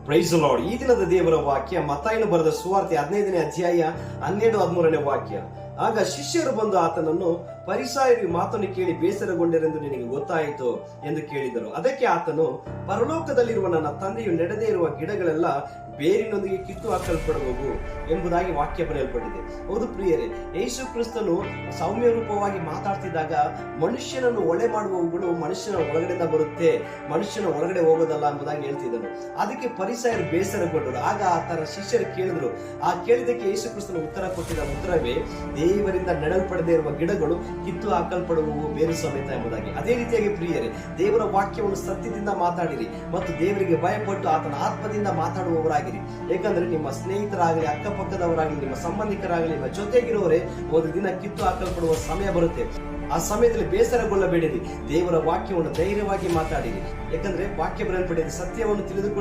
Price lord. ಈ ದಿನದ ದೇವರ ವಾಕ್ಯ ಮತ್ತಾಯನು ಬರೆದ ಸುವಾರ್ತೆ 15ನೇ ಅಧ್ಯಾಯ 12-13ನೇ ವಾಕ್ಯ. ಆಗ ಶಿಷ್ಯರು ಬಂದು ಆತನನ್ನು, ಫರಿಸಾಯರು ಈ ಮಾತನ್ನು ಕೇಳಿ ಬೇಸರಗೊಂಡರೆಂದು ನಿನಗೆ ಗೊತ್ತಾಯಿತು ಎಂದು ಕೇಳಿದರು. ಅದಕ್ಕೆ ಆತನು, ಪರಲೋಕದಲ್ಲಿರುವ ನನ್ನ ತಂದೆಯು ನೆಡದೇ ಇರುವ ಗಿಡಗಳೆಲ್ಲ ಬೇರಿನೊಂದಿಗೆ ಕಿತ್ತು ಹಾಕಲ್ಪಡುವವು ಎಂಬುದಾಗಿ ವಾಕ್ಯ ಬರೆಯಲ್ಪಟ್ಟಿದೆ. ಹೌದು ಪ್ರಿಯರೇ, ಯೇಸು ಕ್ರಿಸ್ತನು ಸೌಮ್ಯ ರೂಪವಾಗಿ ಮಾತಾಡ್ತಿದ್ದಾಗ ಮನುಷ್ಯನನ್ನು ಒಳೆ ಮಾಡುವವುಗಳು ಮನುಷ್ಯನ ಒಳಗಡೆಯಿಂದ ಬರುತ್ತೆ, ಮನುಷ್ಯನ ಒಳಗಡೆ ಹೋಗೋದಲ್ಲ ಎಂಬುದಾಗಿ ಹೇಳ್ತಿದ್ದನು. ಅದಕ್ಕೆ ಫರಿಸಾಯರು ಬೇಸರಗೊಂಡರು. ಆಗ ಆತನ ಶಿಷ್ಯರು ಕೇಳಿದ್ರು. ಆ ಕೇಳಿದಕ್ಕೆ ಯೇಸು ಕ್ರಿಸ್ತನು ಉತ್ತರ ಕೊಟ್ಟಿದ್ದ ಉತ್ತರವೇ, ದೇವರಿಂದ ನೆಡಲ್ಪಡದೇ ಇರುವ ಗಿಡಗಳು ಕಿತ್ತು ಹಾಕಲ್ಪಡುವವು ಬೇರು ಸಮೇತ ಎಂಬುದಾಗಿ. ಅದೇ ರೀತಿಯಾಗಿ ಪ್ರಿಯರೇ, ದೇವರ ವಾಕ್ಯವನ್ನು ಸತ್ಯದಿಂದ ಮಾತಾಡಿರಿ ಮತ್ತು ದೇವರಿಗೆ ಭಯಪಟ್ಟು ಆತನ ಆತ್ಮದಿಂದ ಮಾತಾಡುವವರಾಗಿರಿ. ಯಾಕಂದ್ರೆ ನಿಮ್ಮ ಸ್ನೇಹಿತರಾಗಲಿ, ಅಕ್ಕಪಕ್ಕದವರಾಗಲಿ, ನಿಮ್ಮ ಸಂಬಂಧಿಕರಾಗಲಿ, ನಿಮ್ಮ ಜೊತೆಗಿರೋರೇ ಒಂದು ದಿನ ಕಿತ್ತು ಹಾಕಲ್ಪಡುವ ಸಮಯ ಬರುತ್ತೆ. ಆ ಸಮಯದಲ್ಲಿ ಬೇಸರಗೊಳ್ಳಬೇಡಿರಿ, ದೇವರ ವಾಕ್ಯವನ್ನು ಧೈರ್ಯವಾಗಿ ಮಾತಾಡಿರಿ. ಯಾಕಂದ್ರೆ ವಾಕ್ಯ ಬರೆಯಲ್ಪಟ್ಟಿದೆ, ಸತ್ಯವನ್ನು ತಿಳಿದುಕೊಳ್ಳಿ.